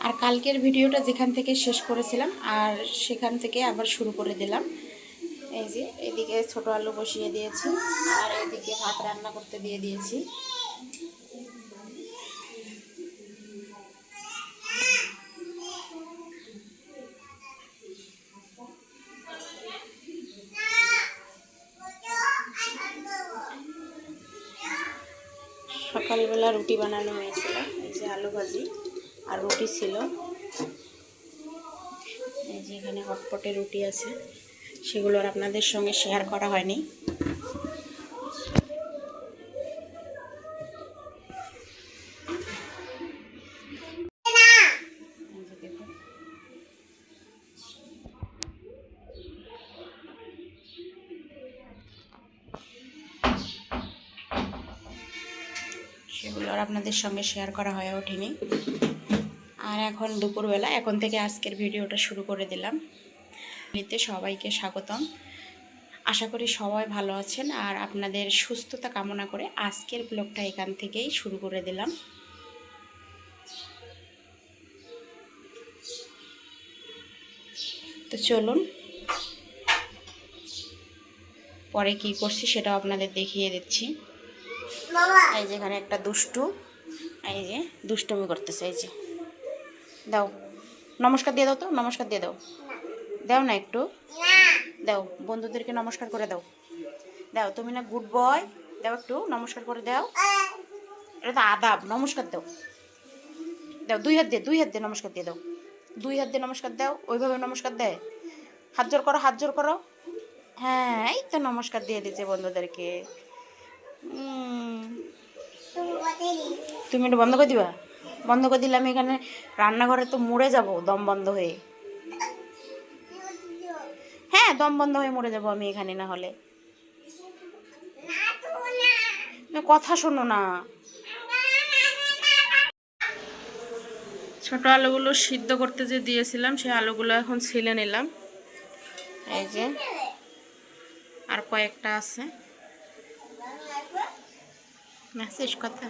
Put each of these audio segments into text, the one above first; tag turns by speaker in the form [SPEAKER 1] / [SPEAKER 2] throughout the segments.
[SPEAKER 1] আর কালকের ভিডিওটা যেখান থেকে শেষ করেছিলাম আর সেখান থেকে আবার শুরু করে দিলাম। এই যে এদিকে ছোট আলু বসিয়ে দিয়েছি আর এদিকে ভাত রান্না করতে দিয়ে দিয়েছি। সকালবেলা রুটি বানানো হয়েছিল, এই যে আলু ভাজি আর রুটি ছিল। এই যে এখানে হটপটে রুটি আছে, সেগুলো আর আপনাদের সঙ্গে শেয়ার করা হয়নি। সেগুলো আর আপনাদের সঙ্গে শেয়ার করা হয়ে ওঠেনি। আর এখন দুপুরবেলা, এখন থেকে আজকের ভিডিওটা শুরু করে দিলাম। সবাইকে স্বাগতম। আশা করি সবাই ভালো আছেন আর আপনাদের সুস্থতা কামনা করে আজকের ব্লগটা এখান থেকেই শুরু করে দিলাম। তো চলুন, পরে কি করছি সেটাও আপনাদের দেখিয়ে দিচ্ছি। এই যে এখানে একটা দুষ্টু, এই যে দুষ্টুমি করতেছে। এই যে দাও, নমস্কার দিয়ে দাও, তো নমস্কার দিয়ে দাও, দাও না একটু দাও, বন্ধুদেরকে নমস্কার করে দাও। দাও, তুমি না গুড বয়, দাও একটু নমস্কার করে দাও। এটা তো আদাব, নমস্কার দাও। দাও, দুই হাত দিয়ে নমস্কার দিয়ে দাও, দুই হাত দিয়ে নমস্কার দাও। ওইভাবে নমস্কার দেয়, হাত জোর করো, হাত জোর করো। হ্যাঁ, এই তো নমস্কার দিয়ে দিচ্ছে বন্ধুদেরকে। তুমি একটু বন্ধ করে দিবা? বন্ধ করে দিলে আমি এখানে রান্নাঘরে তো মরে যাব দম বন্ধ হয়ে। হ্যাঁ, দম বন্ধ হয়ে মরে যাব আমি এখানে, না হলে কথা শোনো না। ছোট আলুগুলো সিদ্ধ করতে যে দিয়েছিলাম সেই আলুগুলো এখন ছিলে নিলাম। এই যে আর কয়েকটা আছে, না শেষ কথা।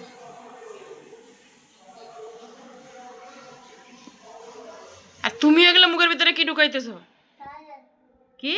[SPEAKER 1] আর তুমি এগুলো মুখের ভিতরে কি ঢুকাইতেছ? কি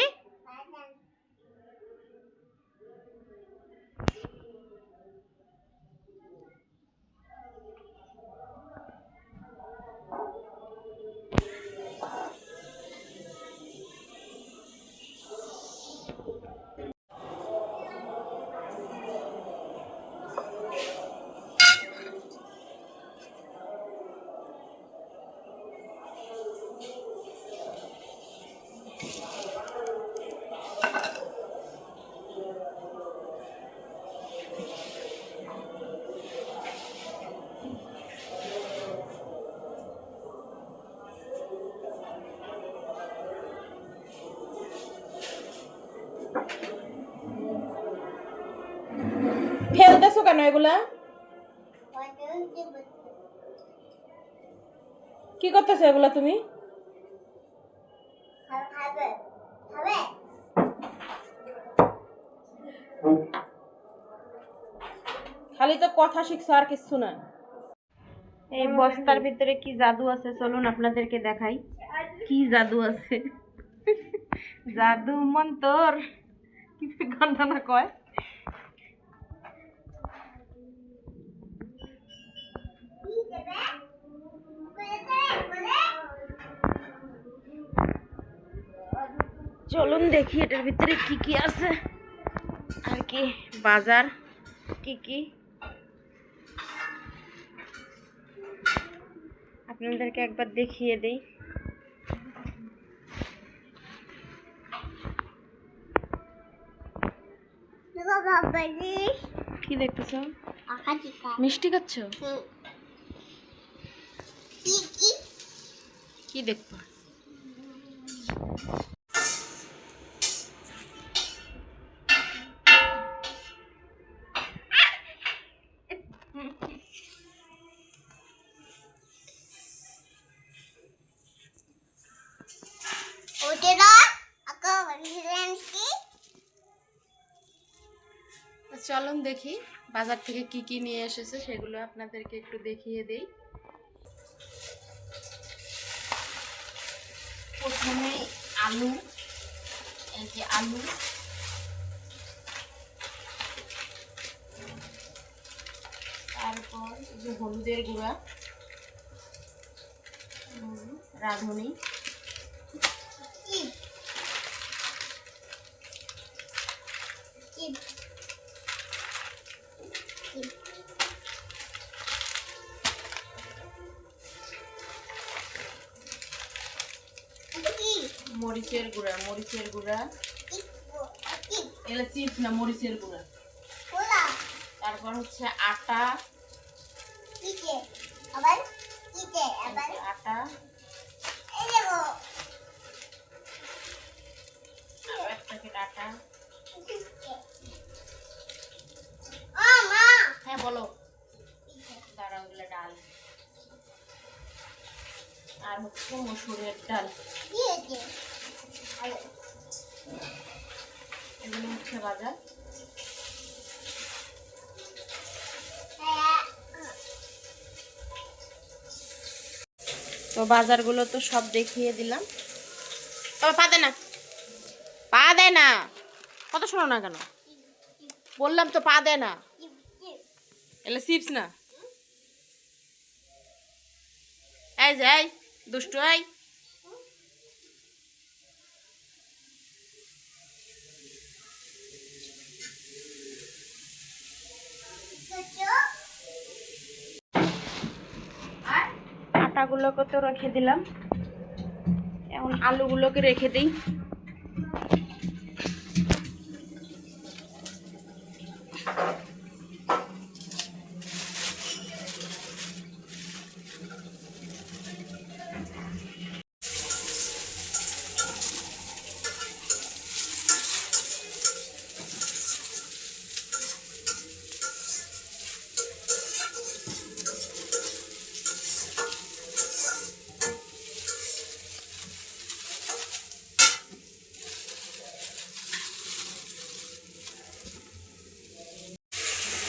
[SPEAKER 1] ফেলতেছো কেন এগুলা? কি করতেছো এগুলা তুমি? খালি তো কথা শিখছো আর কিছু না। এই বস্তার ভিতরে কি জাদু আছে চলুন আপনাদেরকে দেখাই। কি জাদু আছে? জাদু মন্তর কি গানটা না কয়। চলুন দেখি এটার ভিতরে কি কি আছে আর কি বাজার কি কি আপনাদেরকে একবার দেখিয়ে দেই। কি দেখতেছো? মিষ্টি খাচ্ছ? কি দেখবা? চলুন দেখি বাজার থেকে কি কি নিয়ে এসেছে সেগুলো আপনাদেরকে একটু দেখিয়ে দেই। প্রথমে আলু, এই যে আলু, তারপর এই যে হলুদের গুঁড়া, রাঁধুনি, মরিচের গুঁড়া, এগুলো চিপস না, মরিচের গুঁড়া। তারপর হচ্ছে আটা, আটা, আরো এক প্যাকেট আটা। হ্যাঁ বলো। দাঁড়াও, ওগুলো ডাল, আর হচ্ছে মসুরের ডাল, এগুলো হচ্ছে বাজার। তো বাজারগুলো তো সব দেখিয়ে দিলাম। তবে পা দেয় না, পা দেয় না, কথা শোনো না কেন? বললাম তো পা দেয় না। এলে চিপস না, এই যে এই দুষ্টু, এই আটাগুলোকে তো রেখে দিলাম, এখন আলুগুলোকে রেখে দিই।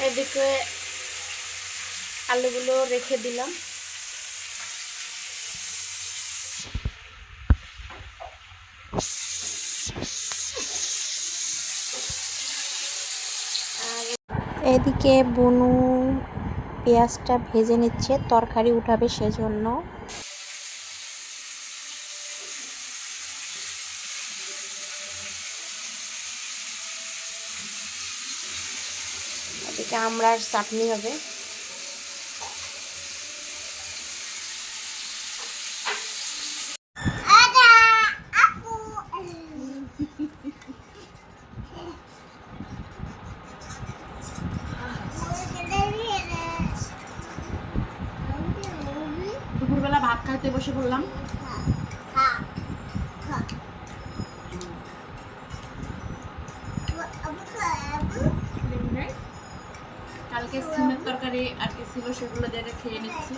[SPEAKER 1] এদিকে আলুগুলো রেখে দিলাম।
[SPEAKER 2] এদিকে বুনু পেঁয়াজটা ভেজে নিচ্ছে, তরকারি উঠাবে সেজন্য।
[SPEAKER 1] এদিকে আমড়ার চাটনি হবে। দুপুরবেলা ভাত খাইতে বসে পড়লাম। কালকে সিমের তরকারি আর কি ছিল, সেগুলো দিয়ে খেয়ে নিচ্ছি।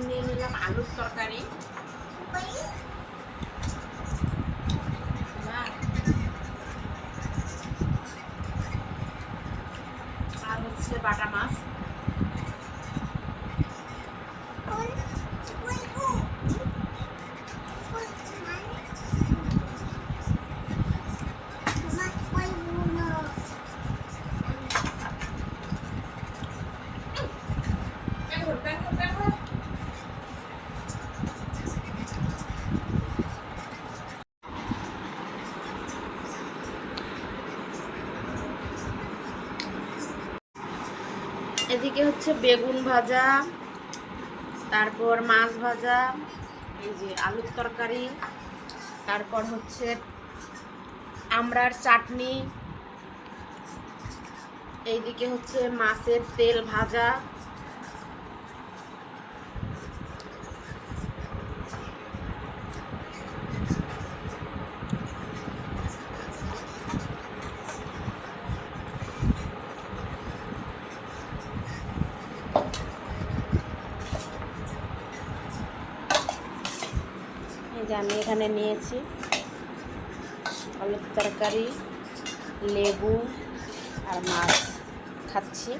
[SPEAKER 1] নিয়ে নিলাম আলুর তরকারি। আর হচ্ছে বাটা মাছ। এদিকে হচ্ছে বেগুন ভাজা, তারপর মাছ ভাজা, এই যে আলুর তরকারি, তারপর হচ্ছে আমড়ার চাটনি, এইদিকে হচ্ছে মাছের তেল ভাজা, এই যে আমি এখানে নিয়েছি আলুর তরকারি, লেবু আর মাছ খাচ্ছি।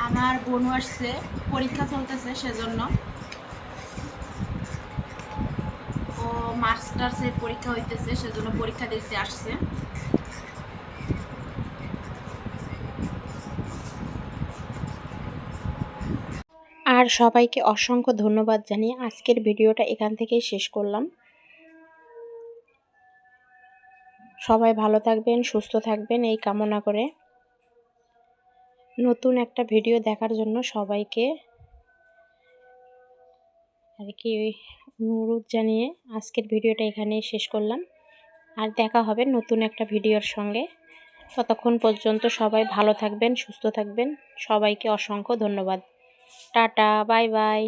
[SPEAKER 1] আমার বোনও আসছে, পরীক্ষা চলতেছে, সেজন্য ও মাস্টার্সের পরীক্ষা হইতেছে, সেজন্য পরীক্ষা দিতে আসছে।
[SPEAKER 2] আর সবাইকে অসংখ্য ধন্যবাদ জানিয়ে আজকের ভিডিওটা এখান থেকেই শেষ করলাম। সবাই ভালো থাকবেন, সুস্থ থাকবেন এই কামনা করে নতুন একটা ভিডিও দেখার জন্য সবাইকে আর কি অনুরোধ জানিয়ে আজকের ভিডিওটা এখানেই শেষ করলাম। আর দেখা হবে নতুন একটা ভিডিওর সঙ্গে। ততক্ষণ পর্যন্ত সবাই ভালো থাকবেন, সুস্থ থাকবেন। সবাইকে অসংখ্য ধন্যবাদ। Tata, bye bye.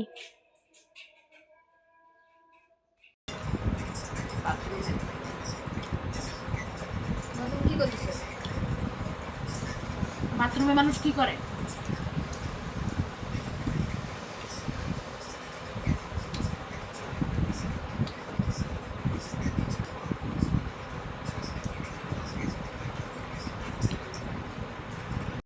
[SPEAKER 1] বাথরুমে মানুষ কি করে?